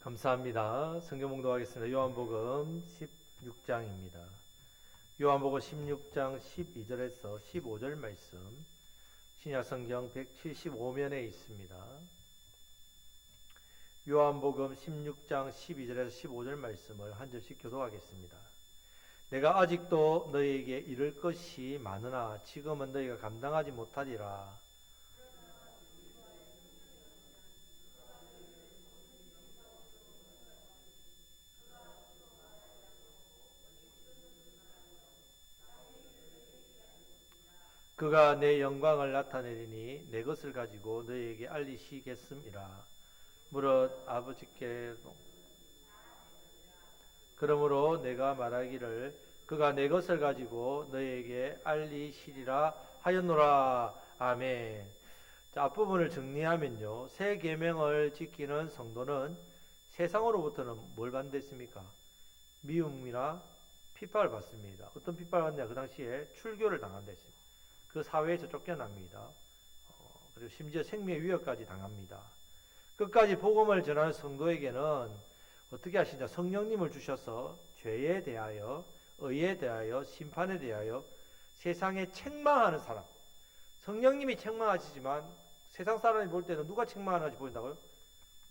감사합니다. 성경 봉독하겠습니다. 요한복음 16장입니다. 요한복음 16장 12절에서 15절 말씀, 신약성경 175면에 있습니다. 요한복음 16장 12절에서 15절 말씀을 한 절씩 교독하겠습니다. 내가 아직도 너희에게 이를 것이 많으나 지금은 너희가 감당하지 못하리라. 그가 내 영광을 나타내리니 내 것을 가지고 너희에게 알리시겠음이라. 무릇 아버지께로 그러므로 내가 말하기를 그가 내 것을 가지고 너희에게 알리시리라 하였노라. 아멘. 자, 앞부분을 정리하면요, 새 계명을 지키는 성도는 세상으로부터는 뭘 받습니까? 미움이나 핍박을 받습니다. 어떤 핍박을 받냐? 그 당시에 출교를 당한다 했습니다. 그 사회에서 쫓겨납니다. 그리고 심지어 생명의 위협까지 당합니다. 끝까지 복음을 전하는 성도에게는 어떻게 하시냐? 성령님을 주셔서 죄에 대하여, 의에 대하여, 심판에 대하여 세상에 책망하는 사람. 성령님이 책망하시지만 세상 사람이 볼 때는 누가 책망하는지 보인다고요?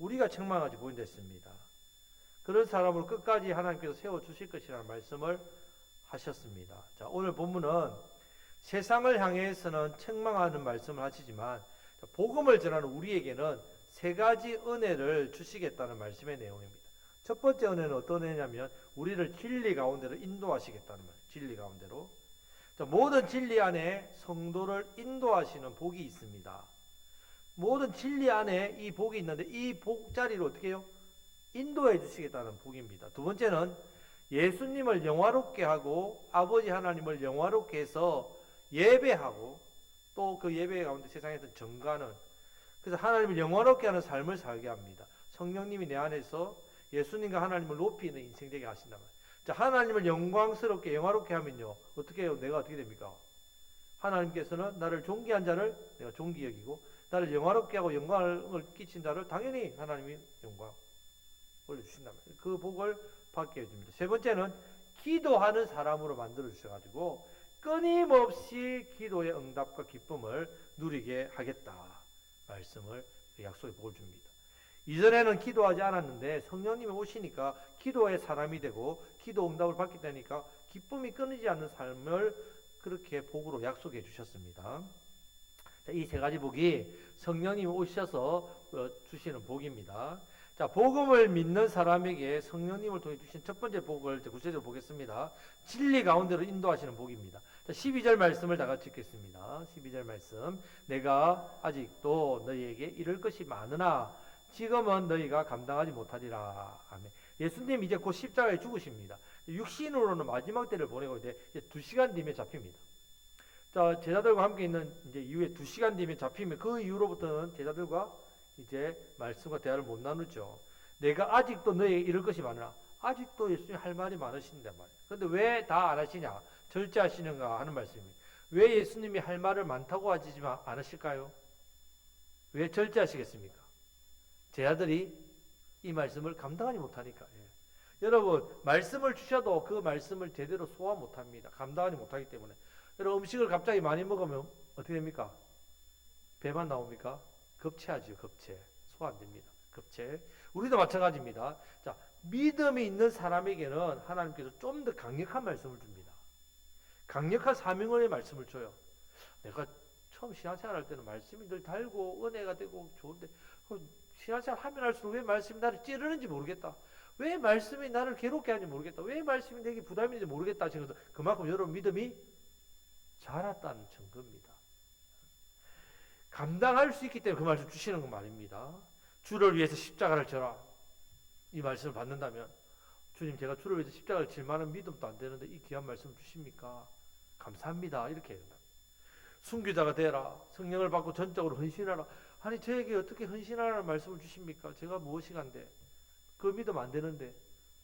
우리가 책망하지 보인다 했습니다. 그런 사람을 끝까지 하나님께서 세워주실 것이라는 말씀을 하셨습니다. 자, 오늘 본문은 세상을 향해서는 책망하는 말씀을 하시지만 복음을 전하는 우리에게는 세 가지 은혜를 주시겠다는 말씀의 내용입니다. 첫 번째 은혜는 어떤 은혜냐면 우리를 진리 가운데로 인도하시겠다는 말이에요. 진리 가운데로. 자, 모든 진리 안에 성도를 인도하시는 복이 있습니다. 모든 진리 안에 이 복이 있는데 이 복자리를 어떻게 해요? 인도해 주시겠다는 복입니다. 두 번째는 예수님을 영화롭게 하고 아버지 하나님을 영화롭게 해서 예배하고 또 그 예배 가운데 세상에서 정가는, 그래서 하나님을 영화롭게 하는 삶을 살게 합니다. 성령님이 내 안에서 예수님과 하나님을 높이는 인생 되게 하신단 말이에요. 자, 하나님을 영광스럽게 영화롭게 하면요, 어떻게 해요? 내가 어떻게 됩니까? 하나님께서는 나를 존귀한 자를 내가 존귀 여기고 나를 영화롭게 하고 영광을 끼친 자를 당연히 하나님이 영광 올려주신단 말이에요. 그 복을 받게 해줍니다. 세 번째는 기도하는 사람으로 만들어 주셔가지고 끊임없이 기도의 응답과 기쁨을 누리게 하겠다 말씀을, 약속의 복을 줍니다. 이전에는 기도하지 않았는데 성령님이 오시니까 기도의 사람이 되고 기도 응답을 받게 되니까 기쁨이 끊이지 않는 삶을 그렇게 복으로 약속해 주셨습니다. 이 세 가지 복이 성령님이 오셔서 주시는 복입니다. 자, 복음을 믿는 사람에게 성령님을 통해 주신 첫 번째 복을 구체적으로 보겠습니다. 진리 가운데로 인도하시는 복입니다. 자, 12절 말씀을 다 같이 읽겠습니다. 12절 말씀. 내가 아직도 너희에게 이를 것이 많으나 지금은 너희가 감당하지 못하리라. 아멘. 예수님 이제 곧 십자가에 죽으십니다. 육신으로는 마지막 때를 보내고 이제 2시간 뒤에 잡힙니다. 자, 제자들과 함께 있는 이제 이후에 2시간 뒤에 잡히면 그 이후로부터는 제자들과 이제 말씀과 대화를 못 나누죠. 내가 아직도 너에게 이럴 것이 많으나, 아직도 예수님 할 말이 많으신단 말이에요. 그런데 왜 다 안 하시냐? 절제하시는가 하는 말씀입니다. 왜 예수님이 할 말을 많다고 하지 않으실까요? 왜 절제하시겠습니까? 제자들이 이 말씀을 감당하지 못하니까. 여러분, 말씀을 주셔도 그 말씀을 제대로 소화 못합니다. 감당하지 못하기 때문에. 여러분, 음식을 갑자기 많이 먹으면 어떻게 됩니까? 배만 나옵니까? 급체하죠. 급체. 소화 안 됩니다. 급체. 우리도 마찬가지입니다. 자, 믿음이 있는 사람에게는 하나님께서 좀 더 강력한 말씀을 줍니다. 강력한 사명의 말씀을 줘요. 내가 처음 신앙생활 할 때는 말씀이 늘 달고 은혜가 되고 좋은데 신앙생활 하면 할수록 왜 말씀이 나를 찌르는지 모르겠다. 왜 말씀이 나를 괴롭게 하는지 모르겠다. 왜 말씀이 내게 부담이 되는지 모르겠다. 그래서 그만큼 여러분 믿음이 자랐다는 증거입니다. 감당할 수 있기 때문에 그 말씀 주시는 건 말입니다. 주를 위해서 십자가를 져라. 이 말씀을 받는다면 주님, 제가 주를 위해서 십자가를 질 만한 믿음도 안 되는데 이 귀한 말씀 주십니까? 감사합니다. 이렇게 해야 된다. 순교자가 되라. 성령을 받고 전적으로 헌신하라. 아니, 저에게 어떻게 헌신하라는 말씀을 주십니까? 제가 무엇이간데 그 믿음 안 되는데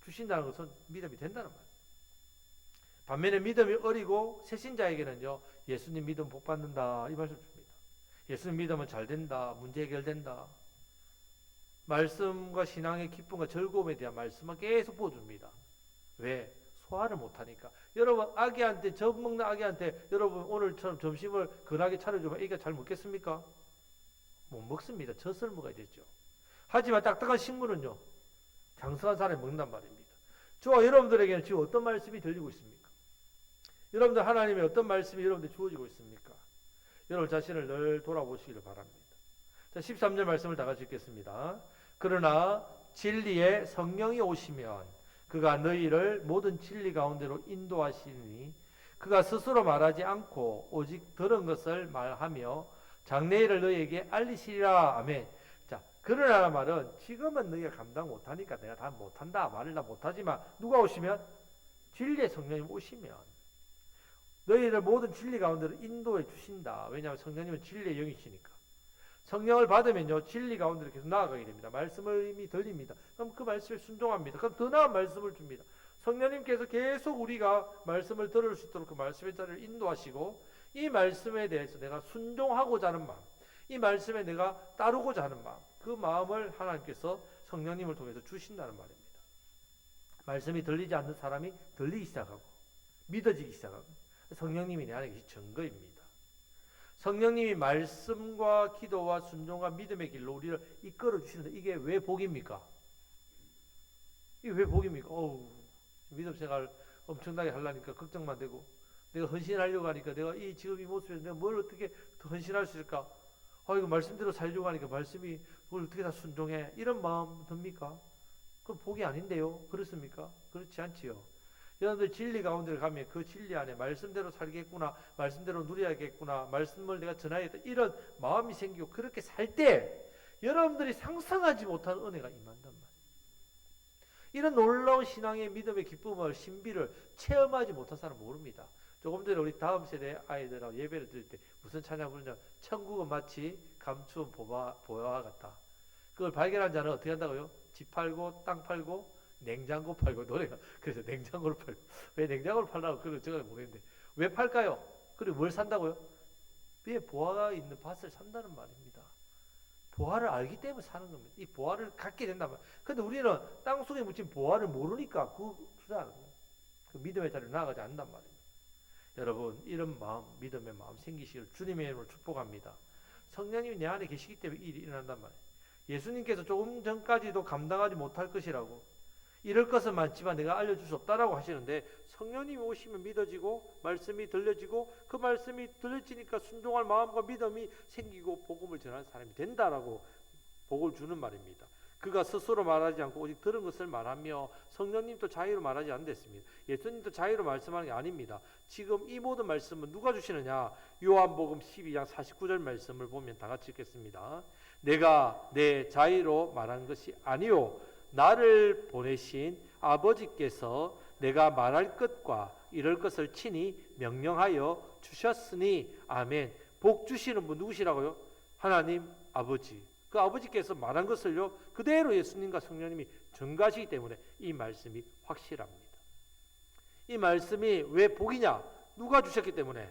주신다는 것은 믿음이 된다는 말이에요. 반면에 믿음이 어리고 새신자에게는요, 예수님 믿음 복 받는다 이 말씀 줍니다. 예수님 믿으면 잘 된다, 문제 해결된다. 말씀과 신앙의 기쁨과 즐거움에 대한 말씀만 계속 보여줍니다. 왜? 소화를 못하니까. 여러분 아기한테 젖 먹는 아기한테 여러분 오늘처럼 점심을 건하게 차려주면 애기가 잘 먹겠습니까? 못 먹습니다. 젖을 먹어야 되죠. 하지만 딱딱한 식물은요 장성한 사람이 먹는단 말입니다. 저와 여러분들에게는 지금 어떤 말씀이 들리고 있습니까? 여러분들 하나님의 어떤 말씀이 여러분들 주어지고 있습니까? 여러분 자신을 늘 돌아보시기를 바랍니다. 자, 13절 말씀을 다 같이 읽겠습니다. 그러나 진리의 성령이 오시면 그가 너희를 모든 진리 가운데로 인도하시니 그가 스스로 말하지 않고 오직 들은 것을 말하며 장래일을 너희에게 알리시리라. 아멘. 자, 그러나 말은 지금은 너희가 감당 못하니까 내가 다 못한다 말을 다 못하지만 누가 오시면 진리의 성령님 오시면 너희를 모든 진리 가운데로 인도해 주신다. 왜냐하면 성령님은 진리의 영이시니까. 성령을 받으면요 진리 가운데로 계속 나아가게 됩니다. 말씀을 이미 들립니다. 그럼 그 말씀에 순종합니다. 그럼 더 나은 말씀을 줍니다. 성령님께서 계속 우리가 말씀을 들을 수 있도록 그 말씀의 자리를 인도하시고 이 말씀에 대해서 내가 순종하고자 하는 마음, 이 말씀에 내가 따르고자 하는 마음, 그 마음을 하나님께서 성령님을 통해서 주신다는 말입니다. 말씀이 들리지 않는 사람이 들리기 시작하고 믿어지기 시작하고 성령님이 내 안에 계신 증거입니다. 성령님이 말씀과 기도와 순종과 믿음의 길로 우리를 이끌어 주시는데 이게 왜 복입니까? 이게 왜 복입니까? 믿음 생활 엄청나게 하려니까 걱정만 되고 내가 헌신하려고 하니까 내가 지금 이 모습에서 내가 뭘 어떻게 더 헌신할 수 있을까? 이거 말씀대로 살려고 하니까 말씀이 뭘 어떻게 다 순종해? 이런 마음 듭니까? 그럼 복이 아닌데요? 그렇습니까? 그렇지 않지요. 여러분들 진리 가운데 가면 그 진리 안에 말씀대로 살겠구나, 말씀대로 누려야겠구나, 말씀을 내가 전하야겠다 이런 마음이 생기고 그렇게 살 때 여러분들이 상상하지 못한 은혜가 임한단 말이에요. 이런 놀라운 신앙의 믿음의 기쁨을 신비를 체험하지 못한 사람은 모릅니다. 조금 전에 우리 다음 세대 아이들하고 예배를 드릴 때 무슨 찬양 부르냐? 천국은 마치 감추은 보화와 같다. 그걸 발견한 자는 어떻게 한다고요? 집 팔고 땅 팔고 냉장고 팔고 노래가 그래서 냉장고를 팔고 왜 냉장고를 팔라고 그걸 제가 모르겠는데 왜 팔까요? 그리고 뭘 산다고요? 위에 보화가 있는 밭을 산다는 말입니다. 보화를 알기 때문에 사는 겁니다. 이 보화를 갖게 된단 말이에요. 근데 우리는 땅속에 묻힌 보화를 모르니까 그 투자하는 거예요. 그 믿음의 자리로 나아가지 않는단 말입니다. 여러분 이런 마음, 믿음의 마음 생기시기를 주님의 이름으로 축복합니다. 성령님이 내 안에 계시기 때문에 일이 일어난단 말이에요. 예수님께서 조금 전까지도 감당하지 못할 것이라고 이럴 것은 많지만 내가 알려줄 수 없다라고 하시는데 성령님이 오시면 믿어지고 말씀이 들려지고 그 말씀이 들려지니까 순종할 마음과 믿음이 생기고 복음을 전하는 사람이 된다라고 복을 주는 말입니다. 그가 스스로 말하지 않고 오직 들은 것을 말하며 성령님도 자유로 말하지 않았습니다. 예수님도 자유로 말씀하는 게 아닙니다. 지금 이 모든 말씀은 누가 주시느냐? 요한복음 12장 49절 말씀을 보면 다 같이 읽겠습니다. 내가 내 자유로 말한 것이 아니요 나를 보내신 아버지께서 내가 말할 것과 이럴 것을 친히 명령하여 주셨으니 아멘. 복 주시는 분 누구시라고요? 하나님 아버지. 그 아버지께서 말한 것을요 그대로 예수님과 성령님이 전가하시기 때문에 이 말씀이 확실합니다. 이 말씀이 왜 복이냐? 누가 주셨기 때문에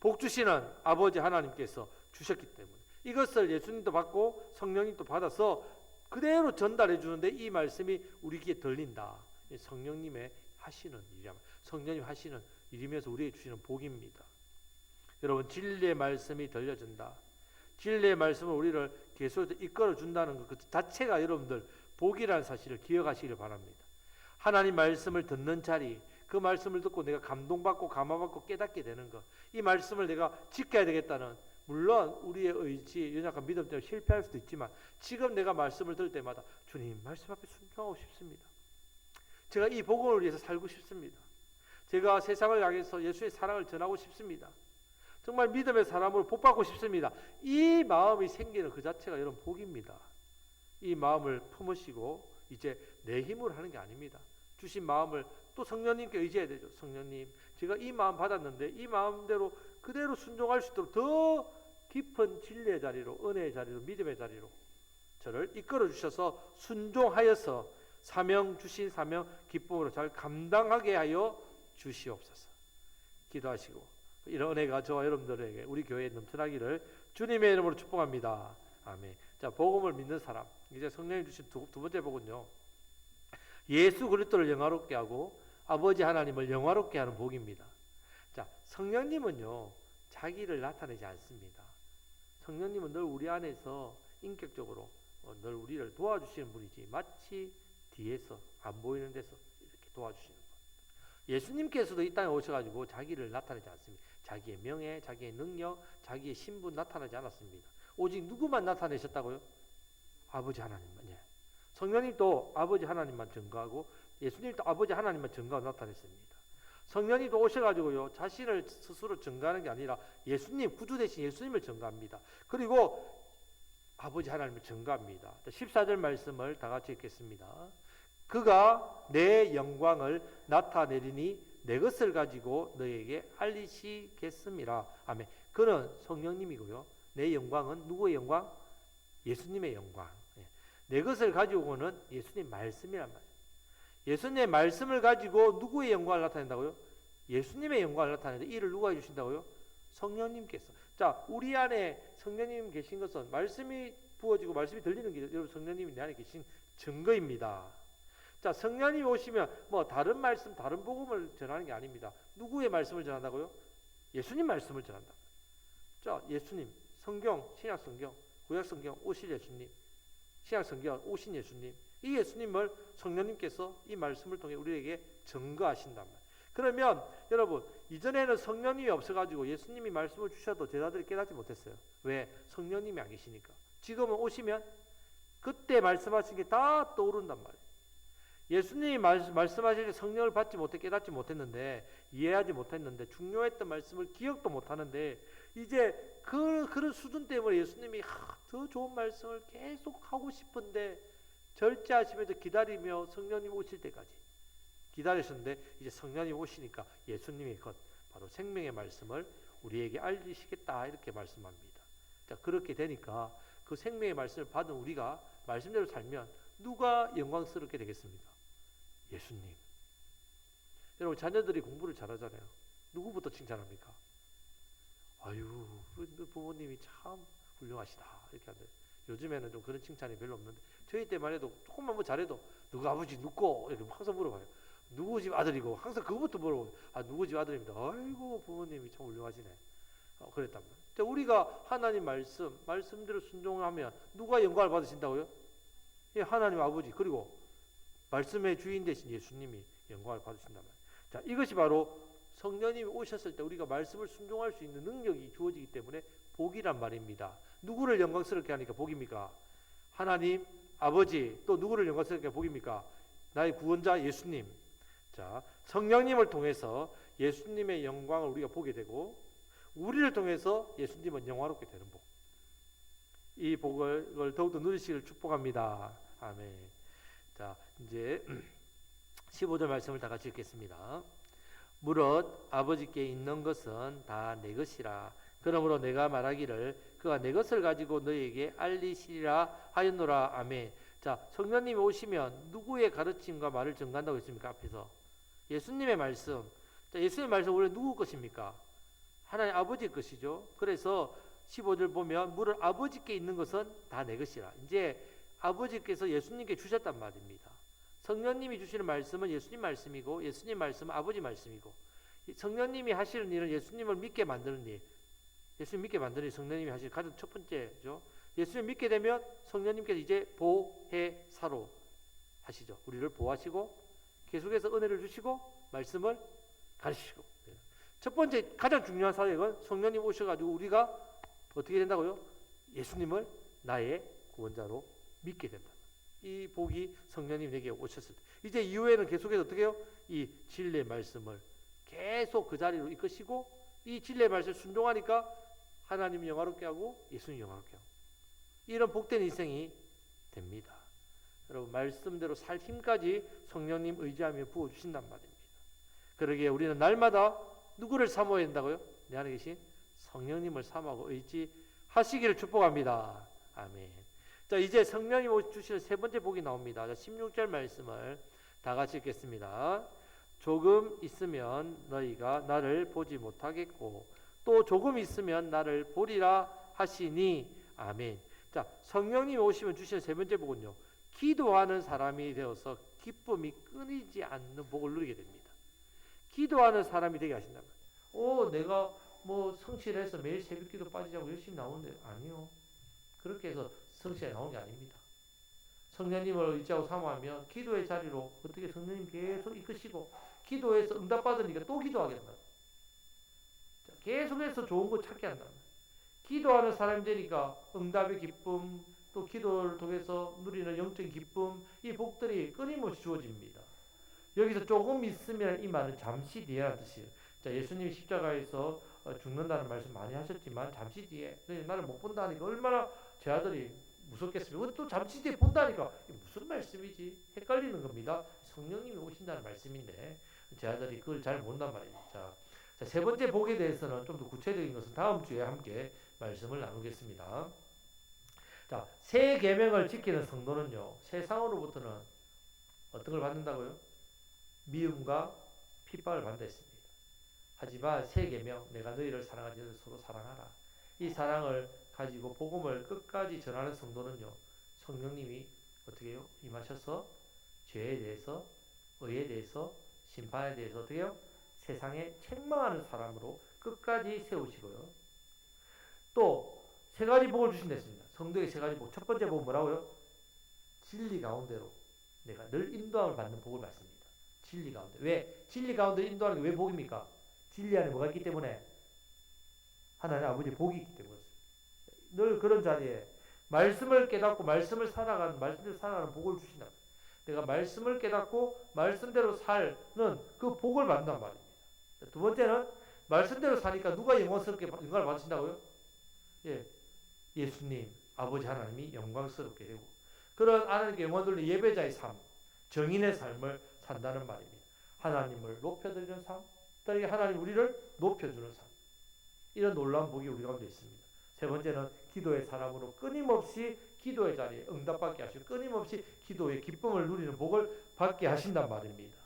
복 주시는 아버지 하나님께서 주셨기 때문에 이것을 예수님도 받고 성령님도 받아서 그대로 전달해 주는데 이 말씀이 우리 귀에 들린다. 성령님의 하시는 일이야. 성령님 하시는 일이면서 우리에게 주시는 복입니다. 여러분 진리의 말씀이 들려준다. 진리의 말씀을 우리를 계속 이끌어 준다는 것 그 자체가 여러분들 복이라는 사실을 기억하시길 바랍니다. 하나님 말씀을 듣는 자리, 그 말씀을 듣고 내가 감동받고 감화받고 깨닫게 되는 것, 이 말씀을 내가 지켜야 되겠다는 물론 우리의 의지, 연약한 믿음 때문에 실패할 수도 있지만 지금 내가 말씀을 들을 때마다 주님 말씀 앞에 순종하고 싶습니다. 제가 이 복음을 위해서 살고 싶습니다. 제가 세상을 향해서 예수의 사랑을 전하고 싶습니다. 정말 믿음의 사람으로 복받고 싶습니다. 이 마음이 생기는 그 자체가 여러분 복입니다. 이 마음을 품으시고 이제 내 힘으로 하는 게 아닙니다. 주신 마음을 또 성령님께 의지해야 되죠. 성령님 제가 이 마음 받았는데 이 마음대로 그대로 순종할 수 있도록 더 깊은 진리의 자리로 은혜의 자리로 믿음의 자리로 저를 이끌어 주셔서 순종하여서 사명 주신 사명 기쁨으로 잘 감당하게 하여 주시옵소서. 기도하시고 이런 은혜가 저와 여러분들에게 우리 교회에 넘쳐나기를 주님의 이름으로 축복합니다. 아멘. 자, 복음을 믿는 사람. 이제 성령이 주신 두 번째 복은요. 예수 그리스도를 영화롭게 하고 아버지 하나님을 영화롭게 하는 복입니다. 자, 성령님은요. 자기를 나타내지 않습니다. 성령님은 늘 우리 안에서 인격적으로 늘 우리를 도와주시는 분이지 마치 뒤에서 안 보이는 데서 이렇게 도와주시는 분. 예수님께서도 이 땅에 오셔가지고 자기를 나타내지 않습니다. 자기의 명예, 자기의 능력, 자기의 신분 나타나지 않았습니다. 오직 누구만 나타내셨다고요? 아버지 하나님만. 예. 성령님도 아버지 하나님만 증거하고 예수님도 아버지 하나님만 증거하고 나타냈습니다. 성령님도 오셔가지고요 자신을 스스로 증거하는 게 아니라 예수님, 구주 대신 예수님을 증거합니다. 그리고 아버지 하나님을 증거합니다. 14절 말씀을 다 같이 읽겠습니다. 그가 내 영광을 나타내리니 내 것을 가지고 너에게 알리시겠음이라. 아멘. 그는 성령님이고요. 내 영광은 누구의 영광? 예수님의 영광. 내 것을 가지고는 예수님 말씀이란 말이에요. 예수님의 말씀을 가지고 누구의 영광을 나타낸다고요? 예수님의 영광을 나타내는데 이를 누가 해주신다고요? 성령님께서. 자, 우리 안에 성령님 계신 것은 말씀이 부어지고 말씀이 들리는 게 여러분 성령님이 내 안에 계신 증거입니다. 자, 성령님이 오시면 뭐 다른 말씀, 다른 복음을 전하는 게 아닙니다. 누구의 말씀을 전한다고요? 예수님 말씀을 전한다. 자, 예수님, 성경, 신약 성경, 구약 성경 오실 예수님, 신약 성경 오신 예수님, 이 예수님을 성령님께서 이 말씀을 통해 우리에게 증거하신단 말이에요. 그러면 여러분 이전에는 성령님이 없어가지고 예수님이 말씀을 주셔도 제자들이 깨닫지 못했어요. 왜? 성령님이 안 계시니까. 지금은 오시면 그때 말씀하신 게 다 떠오른단 말이에요. 예수님이 말씀하실 때 성령을 받지 못해 깨닫지 못했는데 이해하지 못했는데 중요했던 말씀을 기억도 못하는데 이제 그런 수준 때문에 예수님이 더 좋은 말씀을 계속 하고 싶은데 절제하시면서 기다리며 성령님 오실 때까지 기다리셨는데 이제 성령님 오시니까 예수님이 곧 바로 생명의 말씀을 우리에게 알리시겠다 이렇게 말씀합니다. 자, 그렇게 되니까 그 생명의 말씀을 받은 우리가 말씀대로 살면 누가 영광스럽게 되겠습니까? 예수님. 여러분 자녀들이 공부를 잘하잖아요. 누구부터 칭찬합니까? 아유, 부모님이 참 훌륭하시다 이렇게 하는데 요즘에는 좀 그런 칭찬이 별로 없는데 저희 때만 해도 조금만 뭐 잘해도 누구 아버지 누구 이렇게 항상 물어봐요. 누구 집 아들이고 항상 그거부터 물어보고 누구 집 아들입니다. 아이고 부모님이 참 훌륭하시네. 그랬단 말이에요. 우리가 하나님 말씀대로 순종하면 누가 영광을 받으신다고요? 예, 하나님 아버지 그리고 말씀의 주인 되신 예수님이 영광을 받으신단 말이에요. 자, 이것이 바로 성령님이 오셨을 때 우리가 말씀을 순종할 수 있는 능력이 주어지기 때문에 복이란 말입니다. 누구를 영광스럽게 하니까 복입니까? 하나님 아버지 또 누구를 영광스럽게 복입니까? 나의 구원자 예수님. 자, 성령님을 통해서 예수님의 영광을 우리가 보게 되고 우리를 통해서 예수님은 영화롭게 되는 복. 이 복을 더욱더 누리시기를 축복합니다. 아멘. 자, 이제 15절 말씀을 다 같이 읽겠습니다. 무릇 아버지께 있는 것은 다 내 것이라. 그러므로 내가 말하기를 그가 내 것을 가지고 너희에게 알리시리라 하였노라. 아멘. 자, 성령님이 오시면 누구의 가르침과 말을 전가한다고 했습니까? 앞에서 예수님의 말씀. 자, 예수님의 말씀 원래 누구 것입니까? 하나님 아버지 것이죠. 그래서 15절 보면 무릇 아버지께 있는 것은 다 내 것이라. 이제 아버지께서 예수님께 주셨단 말입니다. 성령님이 주시는 말씀은 예수님 말씀이고 예수님 말씀은 아버지 말씀이고 성령님이 하시는 일은 예수님을 믿게 만드는 일. 예수님 믿게 만드는 일 성령님이 하시는 가장 첫 번째죠. 예수님 믿게 되면 성령님께서 이제 보혜사로 하시죠. 우리를 보호하시고 계속해서 은혜를 주시고 말씀을 가르치시고. 첫 번째 가장 중요한 사역은 성령님 오셔가지고 우리가 어떻게 된다고요? 예수님을 나의 구원자로 믿게 된다. 이 복이 성령님 내게 오셨을 때 이제 이후에는 계속해서 어떻게 해요? 이 진리의 말씀을 계속 그 자리로 이끄시고 이 진리의 말씀을 순종하니까 하나님 영화롭게 하고 예수님 영화롭게 하고 이런 복된 인생이 됩니다. 여러분 말씀대로 살 힘까지 성령님 의지하며 부어주신단 말입니다. 그러기에 우리는 날마다 누구를 사모해야 된다고요? 내 안에 계신 성령님을 사모하고 의지하시기를 축복합니다. 아멘. 자, 이제 성령님 주시는 세 번째 복이 나옵니다. 자, 16절 말씀을 다 같이 읽겠습니다. 조금 있으면 너희가 나를 보지 못하겠고 또 조금 있으면 나를 보리라 하시니. 아멘. 자, 성령님이 오시면 주시는 세 번째 복은요. 기도하는 사람이 되어서 기쁨이 끊이지 않는 복을 누리게 됩니다. 기도하는 사람이 되게 하신다면, 내가 뭐 성실해서 매일 새벽기도 빠지자고 열심히 나오는데 아니요. 그렇게 해서 성실에 나오는 게 아닙니다. 성령님을 의지하고 사모하면 기도의 자리로 어떻게 성령님 계속 이끄시고 기도해서 응답받으니까 또 기도하게 한다. 계속해서 좋은 거 찾게 한다. 기도하는 사람이 되니까 응답의 기쁨, 또 기도를 통해서 누리는 영적인 기쁨, 이 복들이 끊임없이 주어집니다. 여기서 조금 있으면 이 말은 잠시 뒤에라는 뜻이에요. 자, 예수님이 십자가에서 죽는다는 말씀 많이 하셨지만 잠시 뒤에 나를 못 본다니까 얼마나 제 아들이 무섭겠습니까? 또 잠시 뒤에 본다니까 무슨 말씀이지? 헷갈리는 겁니다. 성령님이 오신다는 말씀인데 제 아들이 그걸 잘 모른단 말입니다. 자, 세 번째 복에 대해서는 좀 더 구체적인 것은 다음 주에 함께 말씀을 나누겠습니다. 자, 새 계명을 지키는 성도는요, 세상으로부터는 어떤 걸 받는다고요? 미움과 핍박을 받는다 했습니다. 하지만 새 계명, 내가 너희를 사랑하지 서로 사랑하라. 이 사랑을 가지고 복음을 끝까지 전하는 성도는요, 성령님이 어떻게 해요? 임하셔서 죄에 대해서, 의에 대해서, 심판에 대해서 어떻게 해요? 세상에 책망하는 사람으로 끝까지 세우시고요. 또 세 가지 복을 주신다 했습니다. 성도의 세 가지 복. 첫 번째 복은 뭐라고요? 진리 가운데로 내가 늘 인도함을 받는 복을 받습니다. 진리 가운데. 왜? 진리 가운데 인도하는 게 왜 복입니까? 진리 안에 뭐가 있기 때문에? 하나님 아버지 복이 있기 때문에. 늘 그런 자리에 말씀을 깨닫고 말씀을 살아가는 복을 주신다. 내가 말씀을 깨닫고 말씀대로 살는 그 복을 받는단 말입니다. 두 번째는 말씀대로 사니까 누가 영광스럽게 영광을 받으신다고요? 예, 예수님, 아버지 하나님이 영광스럽게 되고 그런 하나님께 영광 돌리는 예배자의 삶, 정인의 삶을 산다는 말입니다. 하나님을 높여드리는 삶, 또한 하나님 우리를 높여주는 삶. 이런 놀라운 복이 우리 가운데 있습니다. 세 번째는 기도의 사람으로 끊임없이 기도의 자리에 응답받게 하시고 끊임없이 기도의 기쁨을 누리는 복을 받게 하신단 말입니다.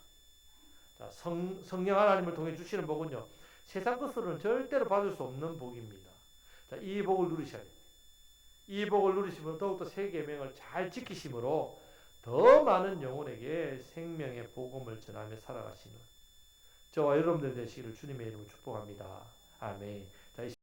자, 성령 하나님을 통해 주시는 복은요, 세상 것으로는 절대로 받을 수 없는 복입니다. 자, 이 복을 누리셔야 됩니다. 이 복을 누리시면 더욱더 새 계명을 잘 지키심으로 더 많은 영혼에게 생명의 복음을 전하며 살아가시는 저와 여러분들 되시기를 주님의 이름으로 축복합니다. 아멘.